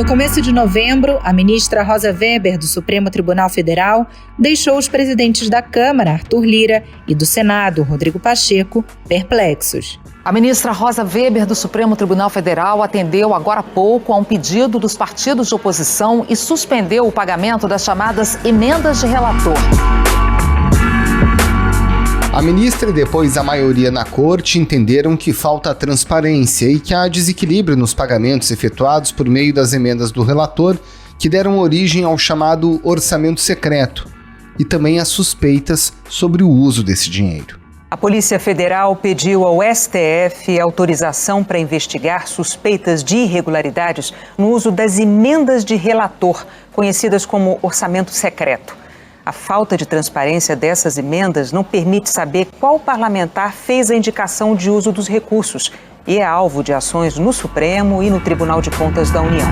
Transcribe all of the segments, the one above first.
No começo de novembro, a ministra Rosa Weber, do Supremo Tribunal Federal, deixou os presidentes da Câmara, Arthur Lira, e do Senado, Rodrigo Pacheco, perplexos. A ministra Rosa Weber, do Supremo Tribunal Federal, atendeu agora há pouco a um pedido dos partidos de oposição e suspendeu o pagamento das chamadas emendas de relator. A ministra e depois a maioria na corte entenderam que falta transparência e que há desequilíbrio nos pagamentos efetuados por meio das emendas do relator, que deram origem ao chamado orçamento secreto, e também as suspeitas sobre o uso desse dinheiro. A Polícia Federal pediu ao STF autorização para investigar suspeitas de irregularidades no uso das emendas de relator, conhecidas como orçamento secreto. A falta de transparência dessas emendas não permite saber qual parlamentar fez a indicação de uso dos recursos e é alvo de ações no Supremo e no Tribunal de Contas da União.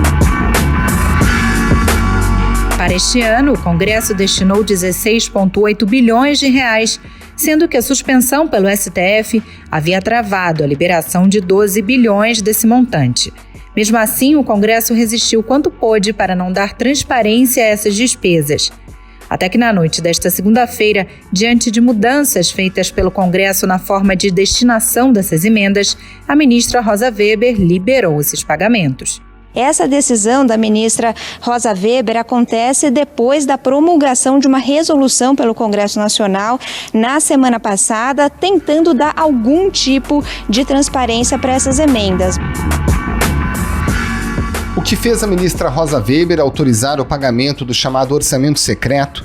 Para este ano, o Congresso destinou 16,8 bilhões de reais, sendo que a suspensão pelo STF havia travado a liberação de 12 bilhões desse montante. Mesmo assim, o Congresso resistiu quanto pôde para não dar transparência a essas despesas. Até que na noite desta segunda-feira, diante de mudanças feitas pelo Congresso na forma de destinação dessas emendas, a ministra Rosa Weber liberou esses pagamentos. Essa decisão da ministra Rosa Weber acontece depois da promulgação de uma resolução pelo Congresso Nacional na semana passada, tentando dar algum tipo de transparência para essas emendas. O que fez a ministra Rosa Weber autorizar o pagamento do chamado orçamento secreto?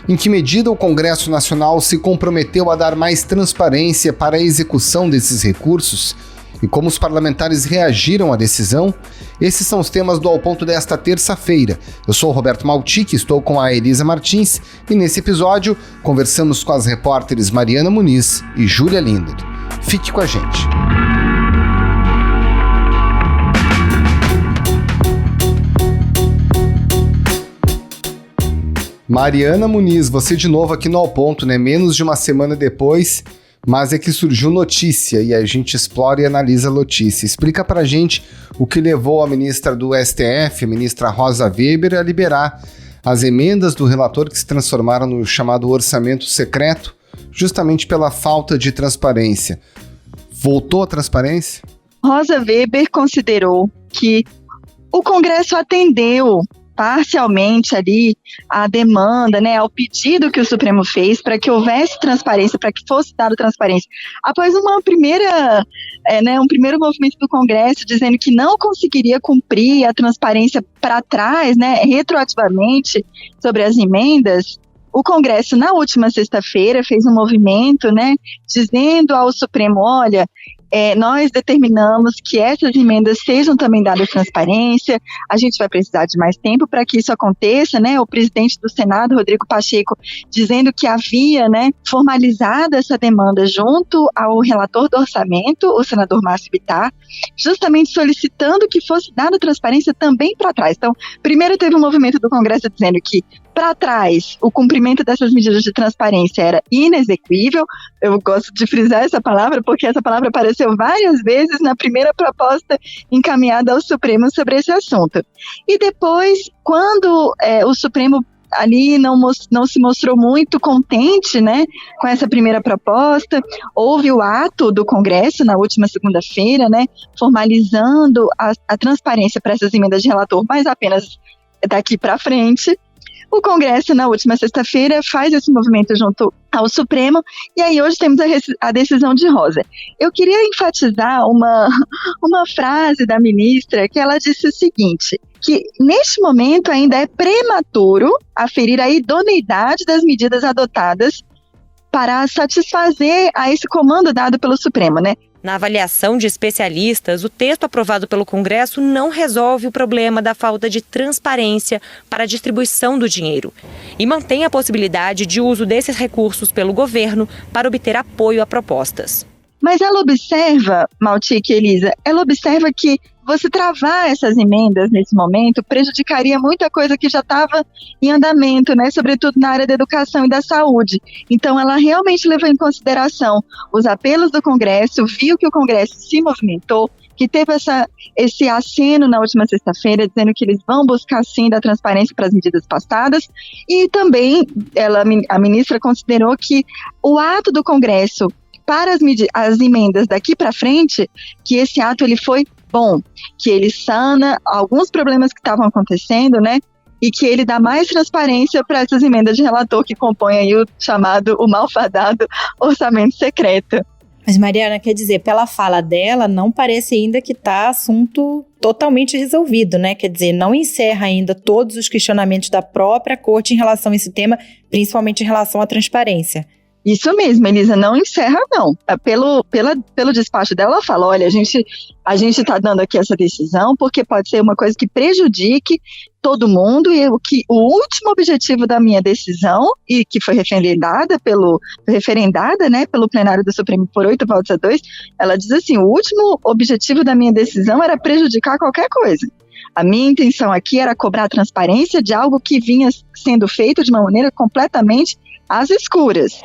Em que medida o Congresso Nacional se comprometeu a dar mais transparência para a execução desses recursos? E como os parlamentares reagiram à decisão? Esses são os temas do Ao Ponto desta terça-feira. Eu sou o Roberto Maltic, estou com a Elisa Martins e nesse episódio conversamos com as repórteres Mariana Muniz e Júlia Linder. Fique com a gente. Mariana Muniz, você de novo aqui no Ao Ponto, né? Menos de uma semana depois, mas é que surgiu notícia e a gente explora e analisa a notícia. Explica pra gente o que levou a ministra do STF, a ministra Rosa Weber, a liberar as emendas do relator que se transformaram no chamado orçamento secreto, justamente pela falta de transparência. Voltou a transparência? Rosa Weber considerou que o Congresso atendeu parcialmente ali a demanda, né, ao pedido que o Supremo fez para que houvesse transparência, para que fosse dado transparência. Após um primeiro movimento do Congresso dizendo que não conseguiria cumprir a transparência para trás, né, retroativamente sobre as emendas, o Congresso, na última sexta-feira, fez um movimento, né, dizendo ao Supremo, olha, nós determinamos que essas emendas sejam também dadas transparência, a gente vai precisar de mais tempo para que isso aconteça, né? O presidente do Senado, Rodrigo Pacheco, dizendo que havia, né, formalizado essa demanda junto ao relator do orçamento, o senador Márcio Bittar, justamente solicitando que fosse dada transparência também para trás. Então, primeiro teve um movimento do Congresso dizendo que para trás, o cumprimento dessas medidas de transparência era inexequível. Eu gosto de frisar essa palavra porque essa palavra apareceu várias vezes na primeira proposta encaminhada ao Supremo sobre esse assunto. E depois, quando o Supremo ali não se mostrou muito contente, né, com essa primeira proposta, houve o ato do Congresso na última segunda-feira, né, formalizando a transparência para essas emendas de relator, mas apenas daqui para frente. O Congresso, na última sexta-feira, faz esse movimento junto ao Supremo, e aí hoje temos a decisão de Rosa. Eu queria enfatizar uma frase da ministra, que ela disse o seguinte, que neste momento ainda é prematuro aferir a idoneidade das medidas adotadas para satisfazer a esse comando dado pelo Supremo, né? Na avaliação de especialistas, o texto aprovado pelo Congresso não resolve o problema da falta de transparência para a distribuição do dinheiro e mantém a possibilidade de uso desses recursos pelo governo para obter apoio a propostas. Mas ela observa, Maltic e Elisa, ela observa que você travar essas emendas nesse momento prejudicaria muita coisa que já estava em andamento, né? Sobretudo na área da educação e da saúde. Então, ela realmente levou em consideração os apelos do Congresso, viu que o Congresso se movimentou, que teve esse aceno na última sexta-feira, dizendo que eles vão buscar sim da transparência para as medidas passadas, e também a ministra considerou que o ato do Congresso para as emendas daqui para frente, que esse ato ele foi bom, que ele sana alguns problemas que estavam acontecendo, né? E que ele dá mais transparência para essas emendas de relator que compõem aí o malfadado orçamento secreto. Mas, Mariana, quer dizer, pela fala dela, não parece ainda que está assunto totalmente resolvido, né? Quer dizer, não encerra ainda todos os questionamentos da própria corte em relação a esse tema, principalmente em relação à transparência. Isso mesmo, Elisa, não encerra não. Pelo despacho dela, ela fala, olha, a gente está dando aqui essa decisão porque pode ser uma coisa que prejudique todo mundo, e o último objetivo da minha decisão, e que foi referendada, né, pelo plenário do Supremo por 8 votos a 2, ela diz assim, o último objetivo da minha decisão era prejudicar qualquer coisa. A minha intenção aqui era cobrar transparência de algo que vinha sendo feito de uma maneira completamente às escuras.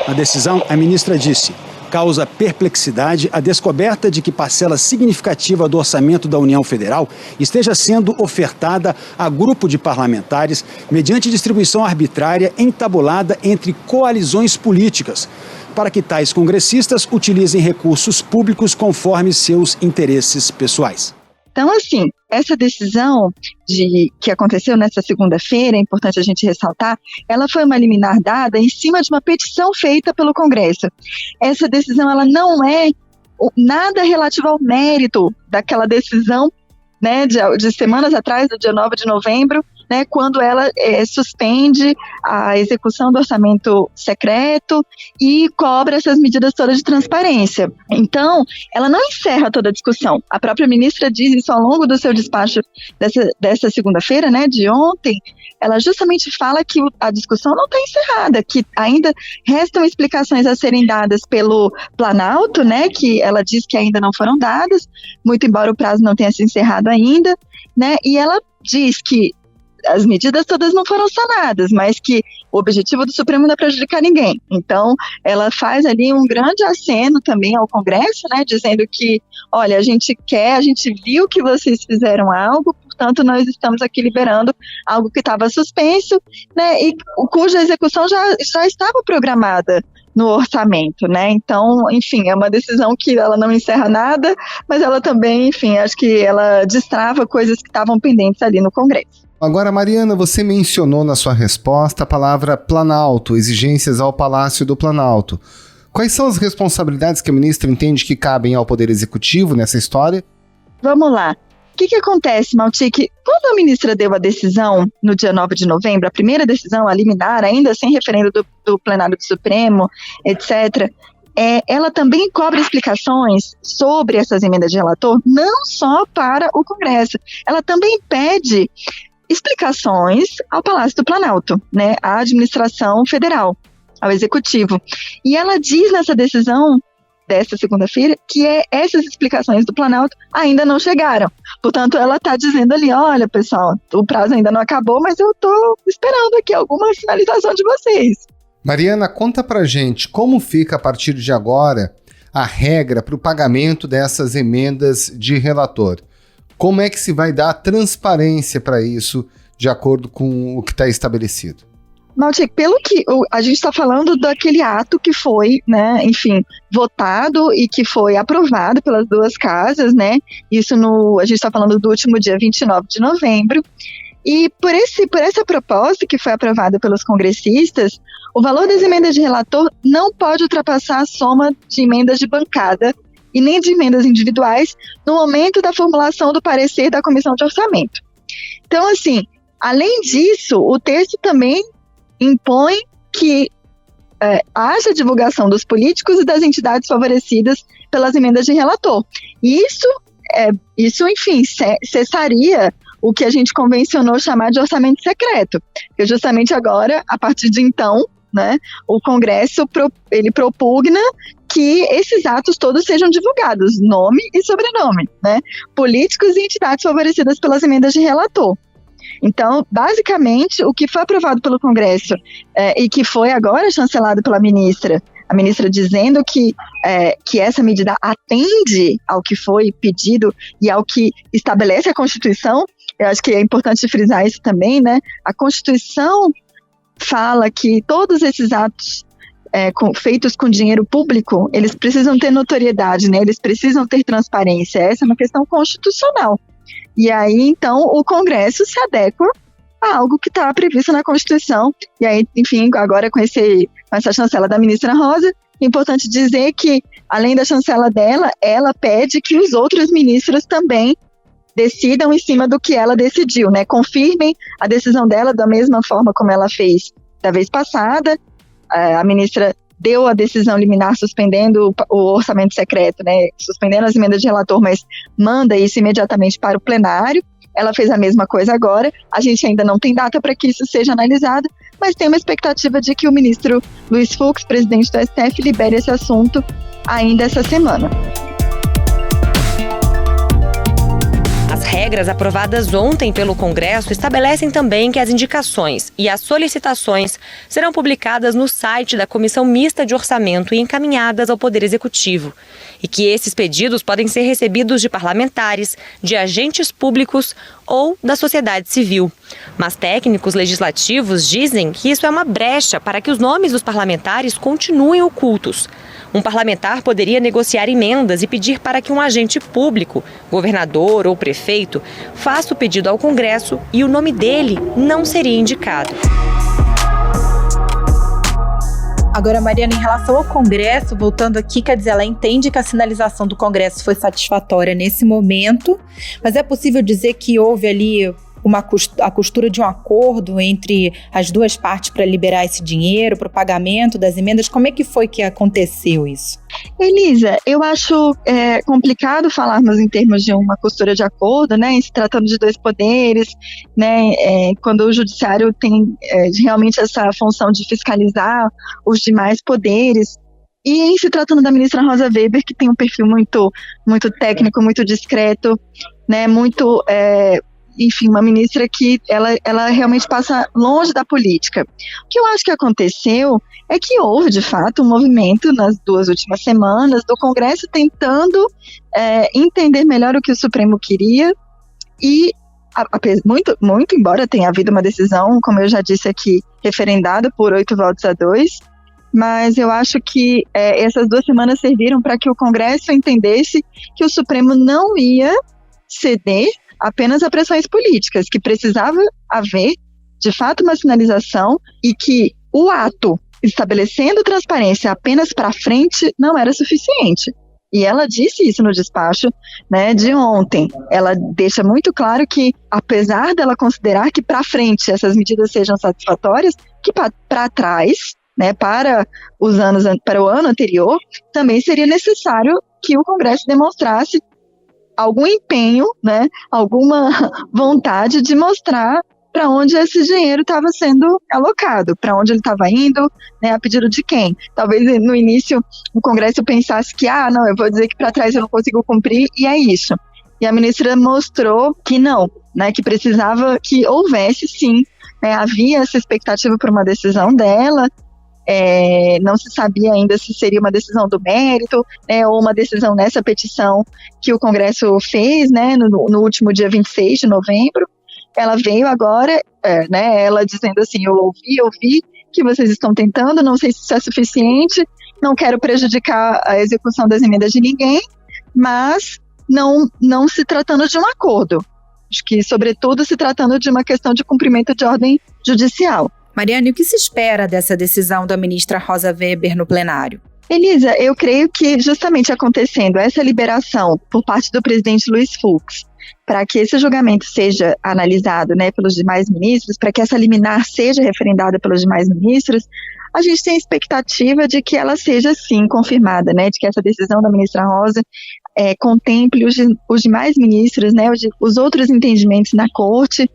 Na decisão, a ministra disse, causa perplexidade a descoberta de que parcela significativa do orçamento da União Federal esteja sendo ofertada a grupo de parlamentares mediante distribuição arbitrária entabulada entre coalizões políticas, para que tais congressistas utilizem recursos públicos conforme seus interesses pessoais. Então, assim, essa decisão que aconteceu nessa segunda-feira, é importante a gente ressaltar, ela foi uma liminar dada em cima de uma petição feita pelo Congresso. Essa decisão, ela não é nada relativo ao mérito daquela decisão, né, de semanas atrás, do dia 9 de novembro, né, quando ela suspende a execução do orçamento secreto e cobra essas medidas todas de transparência. Então, ela não encerra toda a discussão. A própria ministra diz isso ao longo do seu despacho dessa segunda-feira, né, de ontem. Ela justamente fala que a discussão não está encerrada, que ainda restam explicações a serem dadas pelo Planalto, né, que ela diz que ainda não foram dadas, muito embora o prazo não tenha se encerrado ainda, né, e ela diz que as medidas todas não foram sanadas, mas que o objetivo do Supremo não é prejudicar ninguém. Então, ela faz ali um grande aceno também ao Congresso, né, dizendo que, olha, a gente viu que vocês fizeram algo, portanto, nós estamos aqui liberando algo que estava suspenso, né, e cuja execução já estava programada no orçamento, né, então, enfim, é uma decisão que ela não encerra nada, mas ela também, enfim, acho que ela destrava coisas que estavam pendentes ali no Congresso. Agora, Mariana, você mencionou na sua resposta a palavra Planalto, exigências ao Palácio do Planalto. Quais são as responsabilidades que a ministra entende que cabem ao Poder Executivo nessa história? Vamos lá. O que acontece, Maltic? Quando a ministra deu a decisão no dia 9 de novembro, a primeira decisão, a liminar, ainda sem referendo do plenário do Supremo, etc., ela também cobra explicações sobre essas emendas de relator, não só para o Congresso. Ela também pede explicações ao Palácio do Planalto, né, à administração federal, ao executivo. E ela diz nessa decisão desta segunda-feira que essas explicações do Planalto ainda não chegaram. Portanto, ela está dizendo ali, olha, pessoal, o prazo ainda não acabou, mas eu estou esperando aqui alguma sinalização de vocês. Mariana, conta pra gente como fica a partir de agora a regra para o pagamento dessas emendas de relator. Como é que se vai dar transparência para isso, de acordo com o que está estabelecido? Maltic, pelo que a gente está falando daquele ato que foi, né, enfim, votado e que foi aprovado pelas duas casas, né? Isso a gente está falando do último dia 29 de novembro. E por essa proposta que foi aprovada pelos congressistas, o valor das emendas de relator não pode ultrapassar a soma de emendas de bancada e nem de emendas individuais no momento da formulação do parecer da Comissão de Orçamento. Então, assim, além disso, o texto também impõe que haja divulgação dos políticos e das entidades favorecidas pelas emendas de relator. E isso, enfim, cessaria o que a gente convencionou chamar de orçamento secreto, porque justamente agora, a partir de então, né, o Congresso ele propugna que esses atos todos sejam divulgados, nome e sobrenome, né, políticos e entidades favorecidas pelas emendas de relator. Então, basicamente, o que foi aprovado pelo Congresso e que foi agora chancelado pela ministra, a ministra dizendo que essa medida atende ao que foi pedido e ao que estabelece a Constituição. Eu acho que é importante frisar isso também, né? A Constituição fala que todos esses atos feitos com dinheiro público, eles precisam ter notoriedade, né? Eles precisam ter transparência. Essa é uma questão constitucional. E aí, então, o Congresso se adequa a algo que está previsto na Constituição. E aí, enfim, agora com essa chancela da ministra Rosa, é importante dizer que, além da chancela dela, ela pede que os outros ministros também decidam em cima do que ela decidiu, né? Confirmem a decisão dela da mesma forma como ela fez da vez passada. A ministra deu a decisão liminar suspendendo o orçamento secreto, né? Suspendendo as emendas de relator, mas manda isso imediatamente para o plenário. Ela fez a mesma coisa agora. A gente ainda não tem data para que isso seja analisado, mas tem uma expectativa de que o ministro Luiz Fux, presidente do STF, libere esse assunto ainda essa semana. As regras aprovadas ontem pelo Congresso estabelecem também que as indicações e as solicitações serão publicadas no site da Comissão Mista de Orçamento e encaminhadas ao Poder Executivo. E que esses pedidos podem ser recebidos de parlamentares, de agentes públicos ou da sociedade civil. Mas técnicos legislativos dizem que isso é uma brecha para que os nomes dos parlamentares continuem ocultos. Um parlamentar poderia negociar emendas e pedir para que um agente público, governador ou prefeito, faça o pedido ao Congresso e o nome dele não seria indicado. Agora, Mariana, em relação ao Congresso, voltando aqui, quer dizer, ela entende que a sinalização do Congresso foi satisfatória nesse momento, mas é possível dizer que houve ali a costura de um acordo entre as duas partes para liberar esse dinheiro, para o pagamento das emendas? Como é que foi que aconteceu isso? Elisa, eu acho complicado falarmos em termos de uma costura de acordo, né, em se tratando de dois poderes, né, quando o judiciário tem realmente essa função de fiscalizar os demais poderes. E em se tratando da ministra Rosa Weber, que tem um perfil muito, muito técnico, muito discreto, né, muito... enfim, uma ministra que ela realmente passa longe da política. O que eu acho que aconteceu é que houve, de fato, um movimento nas 2 últimas semanas do Congresso tentando entender melhor o que o Supremo queria e, muito embora tenha havido uma decisão, como eu já disse aqui, referendada por 8-2, mas eu acho que essas 2 semanas serviram para que o Congresso entendesse que o Supremo não ia ceder apenas a pressões políticas, que precisava haver, de fato, uma sinalização e que o ato estabelecendo transparência apenas para frente não era suficiente. E ela disse isso no despacho, né, de ontem. Ela deixa muito claro que, apesar dela considerar que para frente essas medidas sejam satisfatórias, que para trás, né, para o ano anterior, também seria necessário que o Congresso demonstrasse algum empenho, né, alguma vontade de mostrar para onde esse dinheiro estava sendo alocado, para onde ele estava indo, né, a pedido de quem. Talvez no início o Congresso pensasse que, não, eu vou dizer que para trás eu não consigo cumprir, e é isso. E a ministra mostrou que não, né, que precisava que houvesse sim, né, havia essa expectativa por uma decisão dela. Não se sabia ainda se seria uma decisão do mérito, né, ou uma decisão nessa petição que o Congresso fez, né, no último dia 26 de novembro. Ela veio agora, né, ela dizendo assim, eu ouvi que vocês estão tentando, não sei se isso é suficiente, não quero prejudicar a execução das emendas de ninguém, mas não se tratando de um acordo. Acho que, sobretudo, se tratando de uma questão de cumprimento de ordem judicial. Mariana, e o que se espera dessa decisão da ministra Rosa Weber no plenário? Elisa, eu creio que justamente acontecendo essa liberação por parte do presidente Luiz Fux, para que esse julgamento seja analisado, né, pelos demais ministros, para que essa liminar seja referendada pelos demais ministros, a gente tem a expectativa de que ela seja, sim, confirmada, né, de que essa decisão da ministra Rosa contemple os demais ministros, né, os outros entendimentos na corte.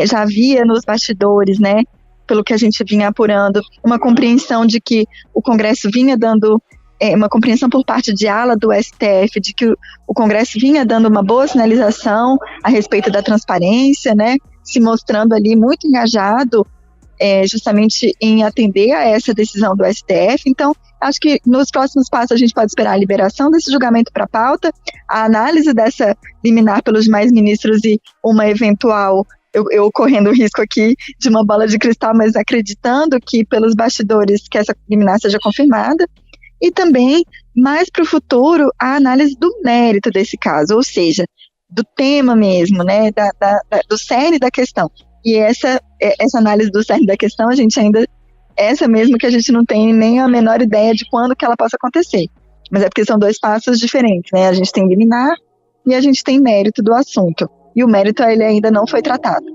Já havia nos bastidores, né, pelo que a gente vinha apurando, uma compreensão de que o Congresso vinha dando, uma compreensão por parte de ala do STF, de que o Congresso vinha dando uma boa sinalização a respeito da transparência, né, se mostrando ali muito engajado justamente em atender a essa decisão do STF. Então, Acho que nos próximos passos a gente pode esperar a liberação desse julgamento para pauta, a análise dessa liminar pelos demais ministros e uma eventual, eu correndo o risco aqui de uma bola de cristal, mas acreditando que pelos bastidores que essa liminar seja confirmada, e também, mais para o futuro, a análise do mérito desse caso, ou seja, do tema mesmo, né, do cerne da questão. E essa análise do cerne da questão, a gente ainda, essa mesmo que a gente não tem nem a menor ideia de quando que ela possa acontecer. Mas é porque são dois passos diferentes, né? A gente tem liminar e a gente tem mérito do assunto. E o mérito, ele ainda não foi tratado.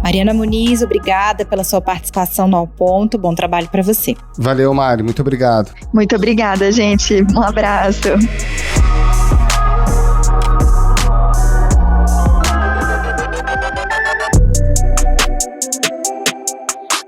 Mariana Muniz, obrigada pela sua participação no Ao Ponto. Bom trabalho para você. Valeu, Mari. Muito obrigado. Muito obrigada, gente. Um abraço.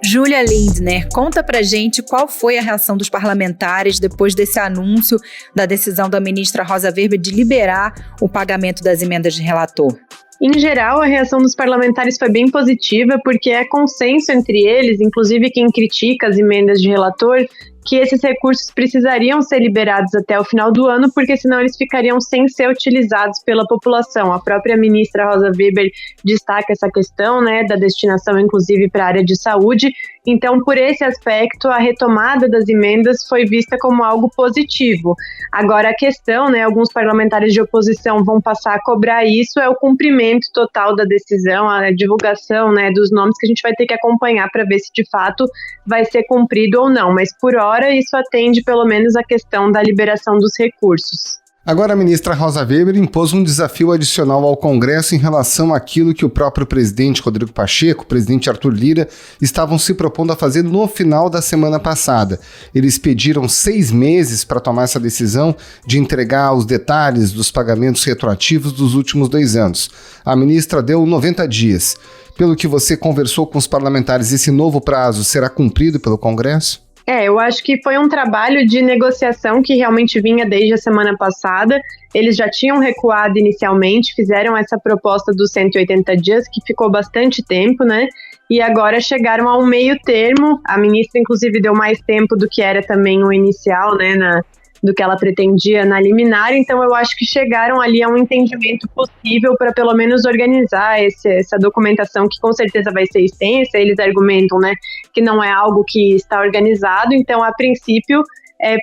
Júlia Lindner, conta pra gente qual foi a reação dos parlamentares depois desse anúncio da decisão da ministra Rosa Weber de liberar o pagamento das emendas de relator. Em geral, a reação dos parlamentares foi bem positiva, porque é consenso entre eles, inclusive quem critica as emendas de relator, que esses recursos precisariam ser liberados até o final do ano, porque senão eles ficariam sem ser utilizados pela população. A própria ministra Rosa Weber destaca essa questão, né, da destinação, inclusive, para a área de saúde. Então, por esse aspecto, a retomada das emendas foi vista como algo positivo. Agora, a questão, né, alguns parlamentares de oposição vão passar a cobrar isso, é o cumprimento total da decisão, a divulgação, né, dos nomes que a gente vai ter que acompanhar para ver se de fato vai ser cumprido ou não. Mas, por hora, isso atende pelo menos a questão da liberação dos recursos. Agora, a ministra Rosa Weber impôs um desafio adicional ao Congresso em relação àquilo que o próprio presidente Rodrigo Pacheco, o presidente Arthur Lira, estavam se propondo a fazer no final da semana passada. Eles pediram 6 meses para tomar essa decisão de entregar os detalhes dos pagamentos retroativos dos últimos 2 anos. A ministra deu 90 dias. Pelo que você conversou com os parlamentares, esse novo prazo será cumprido pelo Congresso? Eu acho que foi um trabalho de negociação que realmente vinha desde a semana passada. Eles já tinham recuado inicialmente, fizeram essa proposta dos 180 dias, que ficou bastante tempo, né? E agora chegaram a um meio termo. A ministra, inclusive, deu mais tempo do que era também o inicial, né? Do que ela pretendia na liminar, então eu acho que chegaram ali a um entendimento possível para pelo menos organizar essa documentação, que com certeza vai ser extensa. Eles argumentam, né, que não é algo que está organizado, então a princípio é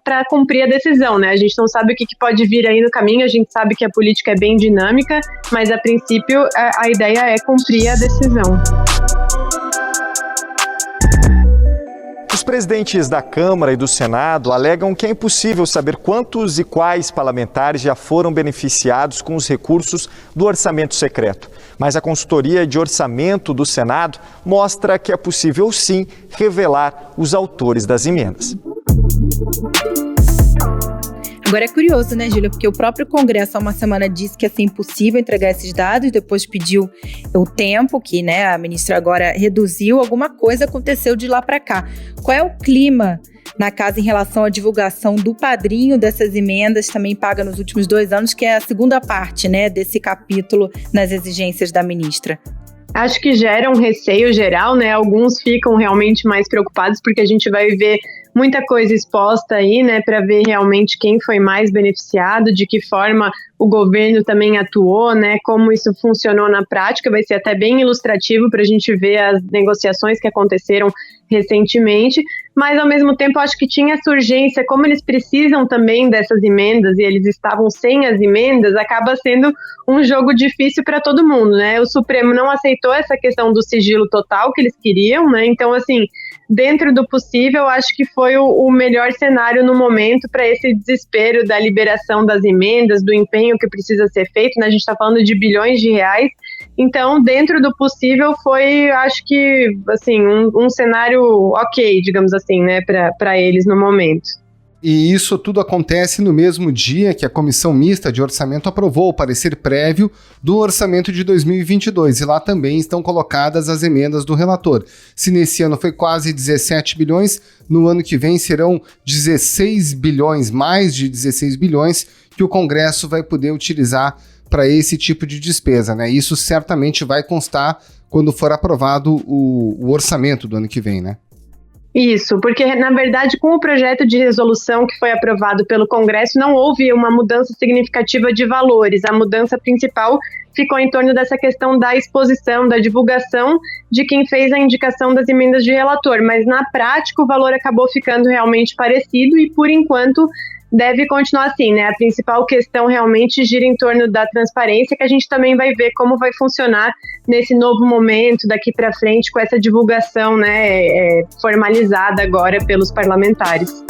para cumprir a decisão, né? A gente não sabe o que pode vir aí no caminho, a gente sabe que a política é bem dinâmica, mas a princípio a ideia é cumprir a decisão. Os presidentes da Câmara e do Senado alegam que é impossível saber quantos e quais parlamentares já foram beneficiados com os recursos do orçamento secreto. Mas a consultoria de orçamento do Senado mostra que é possível, sim, revelar os autores das emendas. Agora é curioso, né, Júlia? Porque o próprio Congresso há uma semana disse que ia ser impossível entregar esses dados, depois pediu o tempo, que, né, a ministra agora reduziu, alguma coisa aconteceu de lá para cá. Qual é o clima na casa em relação à divulgação do padrinho dessas emendas, também paga nos últimos 2 anos, que é a segunda parte, né, desse capítulo nas exigências da ministra? Acho que gera um receio geral, né? Alguns ficam realmente mais preocupados, porque a gente vai ver muita coisa exposta aí, né, para ver realmente quem foi mais beneficiado, de que forma o governo também atuou, né, como isso funcionou na prática. Vai ser até bem ilustrativo para a gente ver as negociações que aconteceram recentemente, mas ao mesmo tempo acho que tinha essa urgência, como eles precisam também dessas emendas e eles estavam sem as emendas, acaba sendo um jogo difícil para todo mundo, né? O Supremo não aceitou essa questão do sigilo total que eles queriam, né? Então, assim, dentro do possível, acho que foi o melhor cenário no momento para esse desespero da liberação das emendas, do empenho que precisa ser feito, né? A gente está falando de bilhões de reais. Então, dentro do possível, foi, acho que, assim, um cenário ok, digamos assim, né, para eles no momento. E isso tudo acontece no mesmo dia que a Comissão Mista de Orçamento aprovou o parecer prévio do orçamento de 2022, e lá também estão colocadas as emendas do relator. Se nesse ano foi quase 17 bilhões, no ano que vem serão 16 bilhões, mais de 16 bilhões, que o Congresso vai poder utilizar para esse tipo de despesa, né? Isso certamente vai constar quando for aprovado o orçamento do ano que vem, né? Isso, porque na verdade com o projeto de resolução que foi aprovado pelo Congresso não houve uma mudança significativa de valores. A mudança principal ficou em torno dessa questão da exposição, da divulgação de quem fez a indicação das emendas de relator, mas na prática o valor acabou ficando realmente parecido e por enquanto deve continuar assim, né? A principal questão realmente gira em torno da transparência, que a gente também vai ver como vai funcionar nesse novo momento daqui para frente com essa divulgação, né, formalizada agora pelos parlamentares.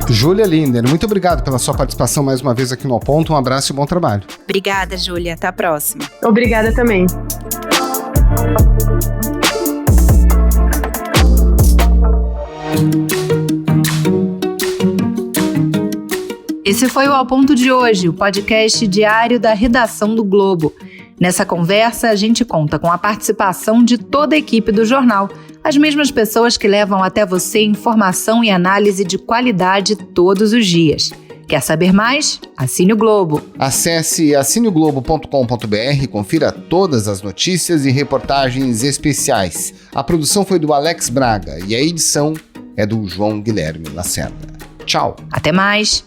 Júlia Linder, muito obrigado pela sua participação mais uma vez aqui no Ao Ponto. Um abraço e bom trabalho. Obrigada, Júlia. Até a próxima. Obrigada também. Esse foi o Ao Ponto de hoje, o podcast diário da redação do Globo. Nessa conversa, a gente conta com a participação de toda a equipe do jornal, as mesmas pessoas que levam até você informação e análise de qualidade todos os dias. Quer saber mais? Assine o Globo. Acesse assineoglobo.com.br e confira todas as notícias e reportagens especiais. A produção foi do Alex Braga e a edição é do João Guilherme Lacerda. Tchau. Até mais.